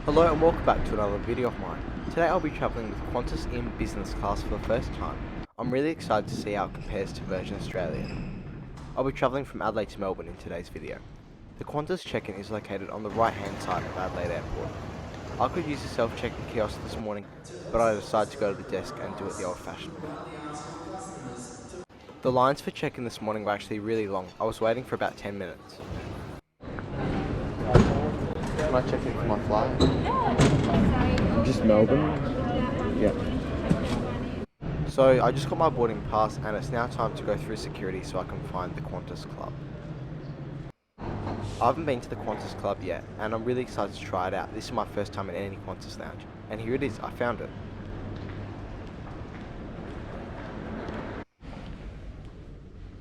Hello and welcome back to another video of mine. Today I'll be travelling with Qantas in business class for the first time. I'm really excited to see how it compares to Virgin Australia. I'll be travelling from Adelaide to Melbourne in today's video. The Qantas Check-In is located on the right hand side of Adelaide Airport. I could use the self-check-in kiosk this morning, but I decided to go to the desk and do it the old-fashioned way. The lines for check-in this morning were actually really long. I was waiting for about 10 minutes. Can I check in for my flight? Just Melbourne? Yeah. So I just got my boarding pass and it's now time to go through security so I can find the Qantas Club. I haven't been to the Qantas Club yet and I'm really excited to try it out. This is my first time in any Qantas lounge. And here it is, I found it.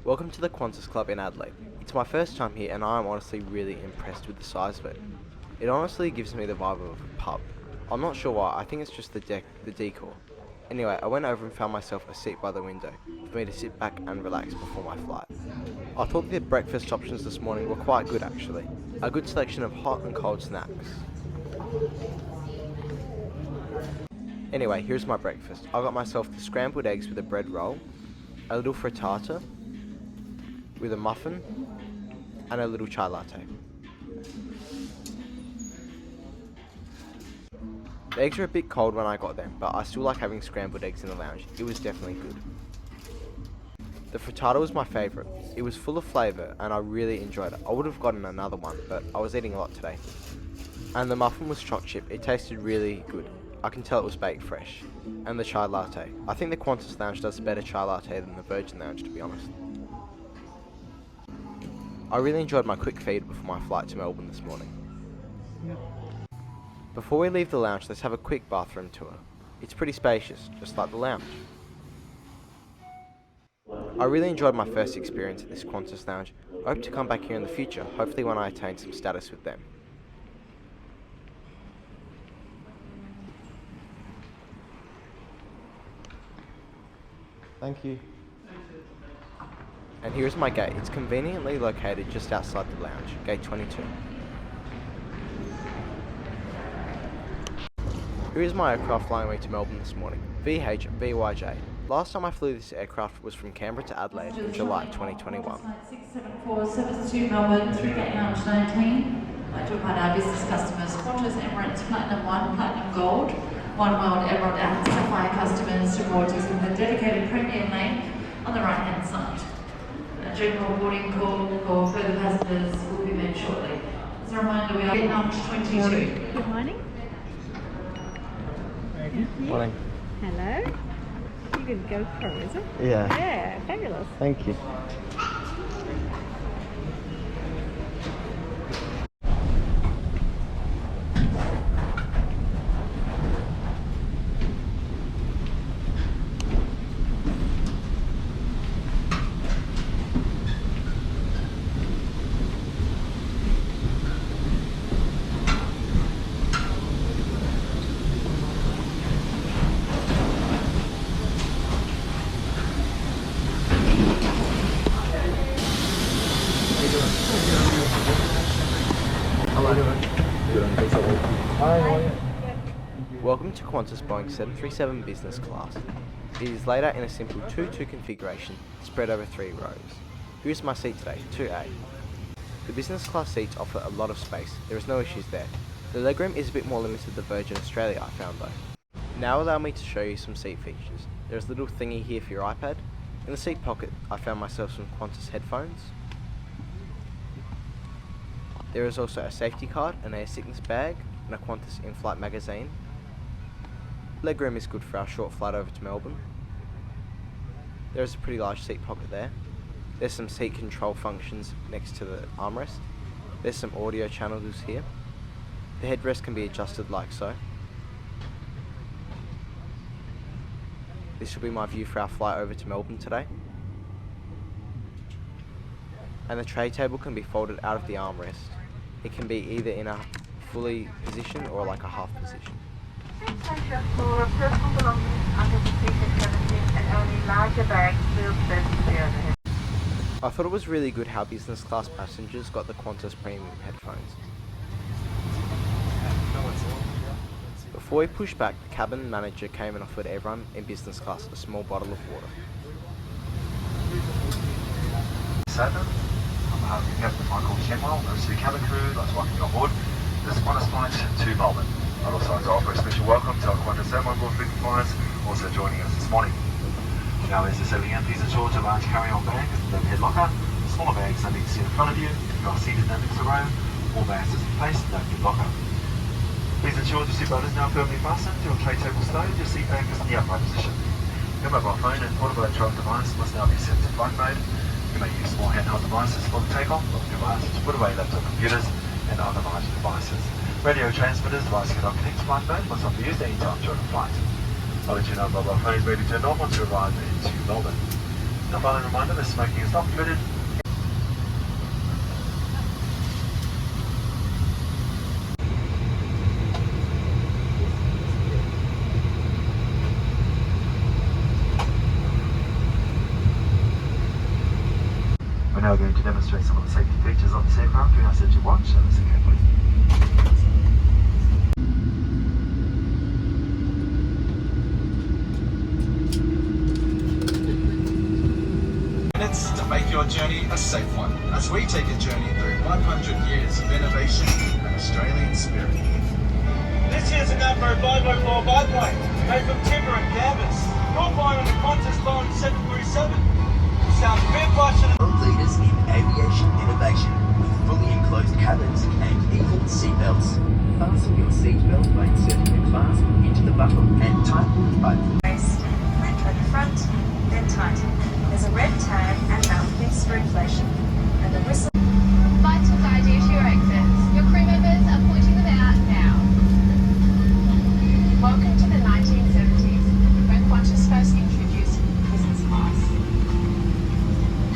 Welcome to the Qantas Club in Adelaide. It's my first time here and I am honestly really impressed with the size of it. It honestly gives me the vibe of a pub. I'm not sure why, I think it's just the decor. Anyway, I went over and found myself a seat by the window for me to sit back and relax before my flight. I thought the breakfast options this morning were quite good actually. A good selection of hot and cold snacks. Anyway, here's my breakfast. I got myself the scrambled eggs with a bread roll, a little frittata with a muffin, and a little chai latte. The eggs were a bit cold when I got them, but I still like having scrambled eggs in the lounge. It was definitely good. The frittata was my favourite. It was full of flavour and I really enjoyed it. I would have gotten another one, but I was eating a lot today. And the muffin was choc chip. It tasted really good. I can tell it was baked fresh. And the chai latte. I think the Qantas lounge does a better chai latte than the Virgin lounge, to be honest. I really enjoyed my quick feed before my flight to Melbourne this morning. Before we leave the lounge, let's have a quick bathroom tour. It's pretty spacious, just like the lounge. I really enjoyed my first experience at this Qantas lounge. I hope to come back here in the future, hopefully when I attain some status with them. Thank you. And here's my gate. It's conveniently located just outside the lounge, gate 22. Here is my aircraft flying away to Melbourne this morning, VH-VYJ. Last time I flew this aircraft was from Canberra to Adelaide in July 2021. 674 service to Melbourne through gate lounge 19. I'd like to remind our business customers, Qantas Emirates Platinum 1, Platinum Gold, One World Emerald and Sapphire customers to board using the dedicated premium lane on the right hand side. A general boarding call for further passengers will be made shortly. As a reminder, we are gate lounge 22. Good morning. Morning. Hello. You can go for it, is it? Yeah. Yeah, fabulous. Thank you. Welcome to Qantas Boeing 737 business class. It is laid out in a simple 2-2 configuration spread over 3 rows. Here's my seat today, 2A. The business class seats offer a lot of space, there is no issues there. The legroom is a bit more limited than Virgin Australia I found though. Now allow me to show you some seat features. There is a little thingy here for your iPad. In the seat pocket I found myself some Qantas headphones. There is also a safety card, an air sickness bag, and a Qantas in-flight magazine. Legroom is good for our short flight over to Melbourne. There is a pretty large seat pocket there. There's some seat control functions next to the armrest. There's some audio channels here. The headrest can be adjusted like so. This will be my view for our flight over to Melbourne today. And the tray table can be folded out of the armrest. It can be either in a fully position or like a half position. For personal belongings under the seat at 17 and only larger bags will stand to the overhead. I thought it was really good how business class passengers got the Qantas premium headphones. Before we pushed back, the cabin manager came and offered everyone in business class a small bottle of water. On behalf of Captain Michael Shenwell, the rest of the cabin crew, I'd like to welcome you on board this Qantas flight to Melbourne. I'd also like to offer a special welcome to our Qantas Airline frequent flyers also joining us this morning. Now as you're settling in, please ensure to large carry-on bags in the overhead locker. Smaller bags are next to in front of you. If you are seated next to the row, all bags are placed in the overhead locker. Please ensure your seatbelt is now firmly fastened to a tray table stowed. Your seat back is in the upright position. Your mobile phone and portable electronic device must now be set to flight mode. You may use small handheld devices for the takeoff, or you are asked to put away laptop computers and other larger devices. Radio transmitters, devices cannot connect to flight mode, must not be used at any time during the flight. I'll let you know mobile phone is ready to turn off once you arrive into Melbourne. A final reminder that smoking is not permitted. We're now going to demonstrate some of the safety features of this aircraft. We ask that you watch and listen carefully. Minutes to make your journey a safe one, as we take a journey through 100 years of innovation and Australian spirit. This year's a number 504 biplane, made from timber and canvas. You'll find on the Qantas Boeing 737. Sounds a bit flashy. World leaders in aviation innovation with fully enclosed cabins and equal seatbelts. Fasten your seatbelt by inserting the clasp into the buckle and tighten the button. Click at the front, then tighten. There's a red tag and mouthpiece for inflation. And the whistle. Lights will guide you to your exits. Your crew members are pointing them out now. Welcome to the 1970s, when Qantas first introduced business class.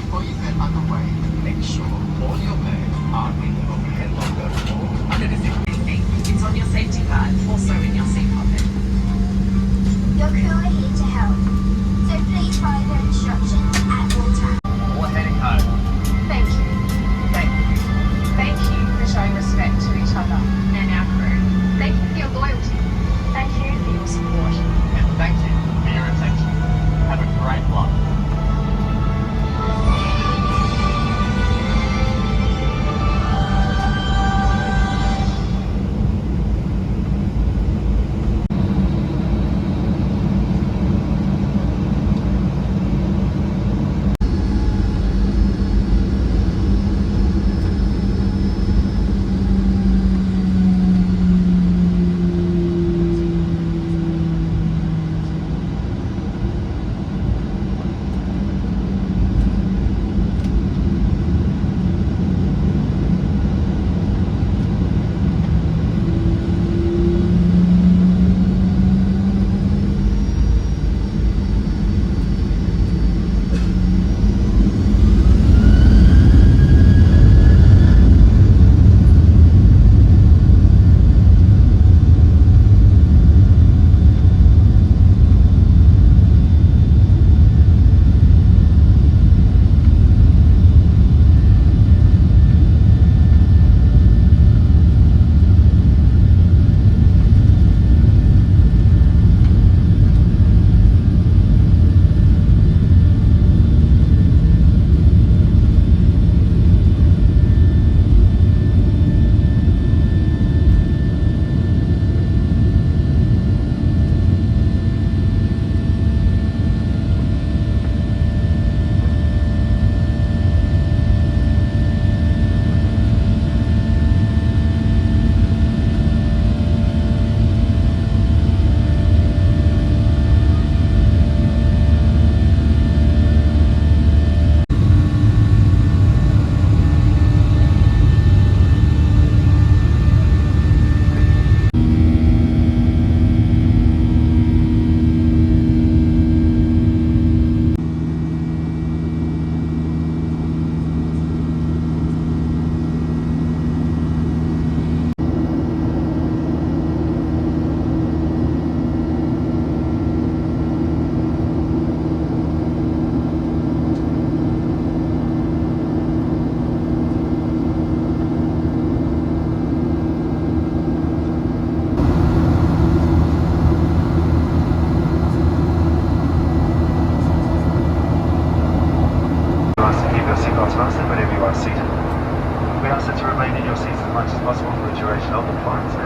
Before you get underway, make sure all your bags are in the overhead locker or under the seat. It's on your safety card, also in your seat pocket. Your crew are here to help, so please follow the instructions at all times. We're heading home. Thank you.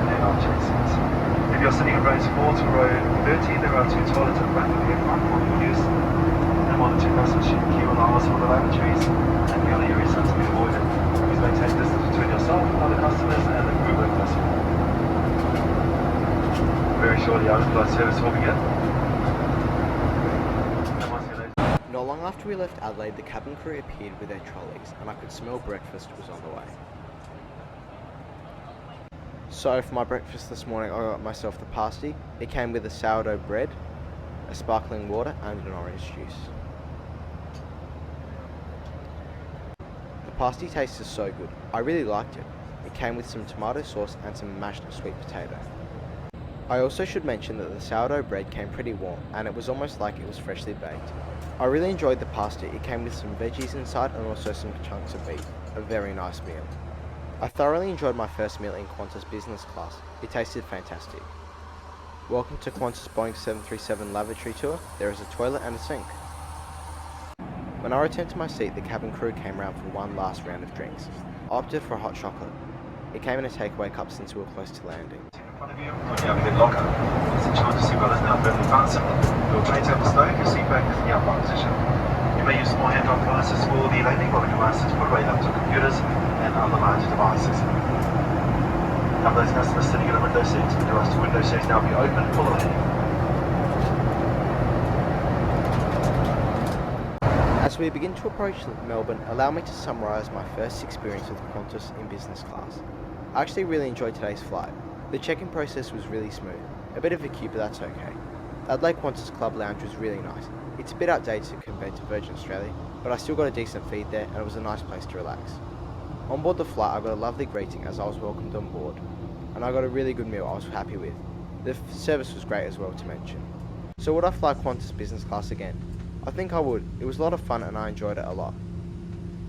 and armchair seats. If you're sitting in rows 4 to row 30, there are 2 toilets at the back of the aircraft for your use. And while the 2 passengers should queue on aisles for the lavatories and the other areas have to be avoided, please maintain distance between yourself, other customers, and the crew work personnel. Very shortly, our flight service will begin. Not long after we left Adelaide, the cabin crew appeared with their trolleys, and I could smell breakfast was on the way. So for my breakfast this morning, I got myself the pasty. It came with a sourdough bread, a sparkling water, and an orange juice. The pasty tasted so good. I really liked it. It came with some tomato sauce and some mashed sweet potato. I also should mention that the sourdough bread came pretty warm, and it was almost like it was freshly baked. I really enjoyed the pasty. It came with some veggies inside and also some chunks of beef. A very nice meal. I thoroughly enjoyed my first meal in Qantas business class. It tasted fantastic. Welcome to Qantas Boeing 737 lavatory tour. There is a toilet and a sink. When I returned to my seat, the cabin crew came round for one last round of drinks. I opted for a hot chocolate. It came in a takeaway cup since we were close to landing. In front of you, on your overhead locker, is the Qantas seatbelt is now firmly fastened. Your tray table stowed, your seat back is in the upright position. You may use small hand-on devices for the landing, but we do ask that you put away laptop computers and other large devices. Have those customers sitting in a window seat, we do ask the window seats now be open for the landing. As we begin to approach Melbourne, allow me to summarise my first experience with Qantas in business class. I actually really enjoyed today's flight. The check-in process was really smooth. A bit of a queue, but that's okay. Adelaide Qantas Club Lounge was really nice. It's a bit outdated compared to Virgin Australia, but I still got a decent feed there and it was a nice place to relax. On board the flight, I got a lovely greeting as I was welcomed on board, and I got a really good meal I was happy with. The service was great as well to mention. So would I fly Qantas business class again? I think I would. It was a lot of fun and I enjoyed it a lot.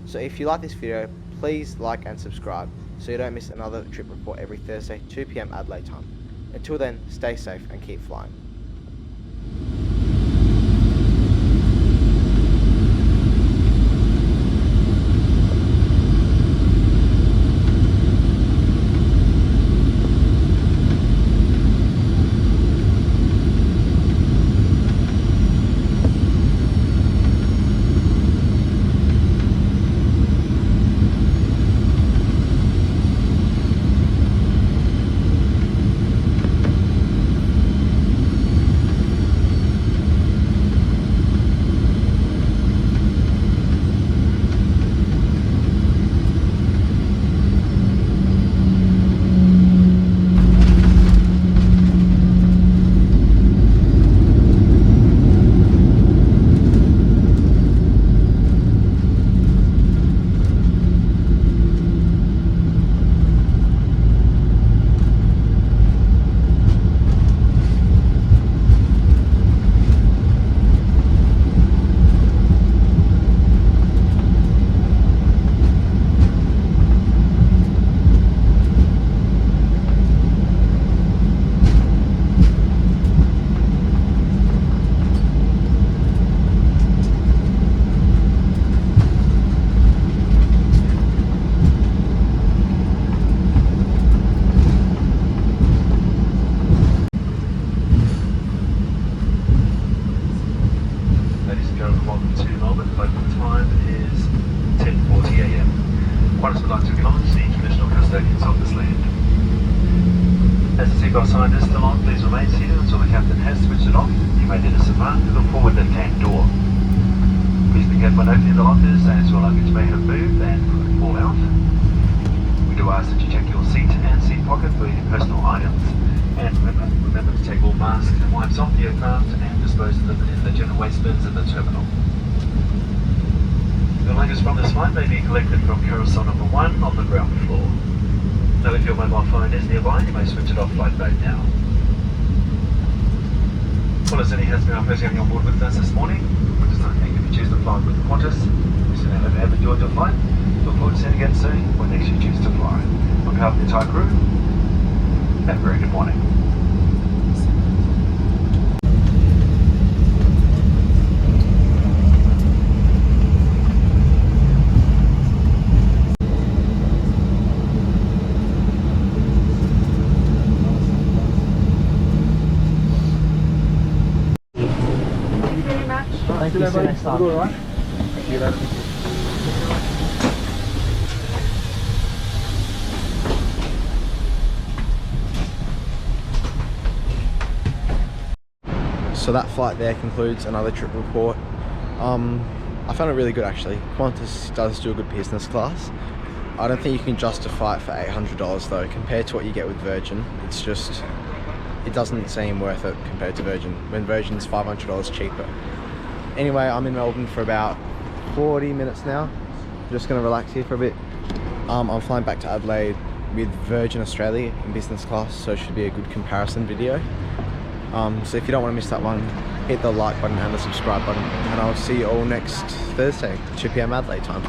So if you like this video, please like and subscribe so you don't miss another trip report every Thursday, 2 PM Adelaide time. Until then, stay safe and keep flying. Qantas would like to acknowledge the traditional custodians of this land. As the seatbelt sign is still on, please remain seated until the captain has switched it off. You may then disembark to the forward left-hand door. Please be careful when opening the lockers as your luggage may have moved and could fall out. We do ask that you check your seat and seat pocket for any personal items. And remember to take all masks and wipes off the aircraft and dispose of them in the general waste bins in the terminal. Your luggage from this flight may be collected from carousel number 1 on the ground floor. Now if your mobile phone is nearby, you may switch it off flight mode now. Well, as any has been our pleasure having you on board with us this morning. We just like to thank you for choosing to fly with Qantas. We certainly hope you have enjoyed your flight. Look forward to seeing you again soon when next you choose to fly. On behalf of the entire crew, have a very good morning. See you next time. All right. See you later. So that flight there concludes another trip report. I found it really good actually. Qantas does do a good business class. I don't think you can justify it for $800 though, compared to what you get with Virgin. It's just, it doesn't seem worth it compared to Virgin, when Virgin's $500 cheaper. Anyway, I'm in Melbourne for about 40 minutes now. I'm just gonna relax here for a bit. I'm flying back to Adelaide with Virgin Australia in business class, so it should be a good comparison video. So if you don't want to miss that one, hit the like button and the subscribe button, and I'll see you all next Thursday, 2 PM Adelaide time.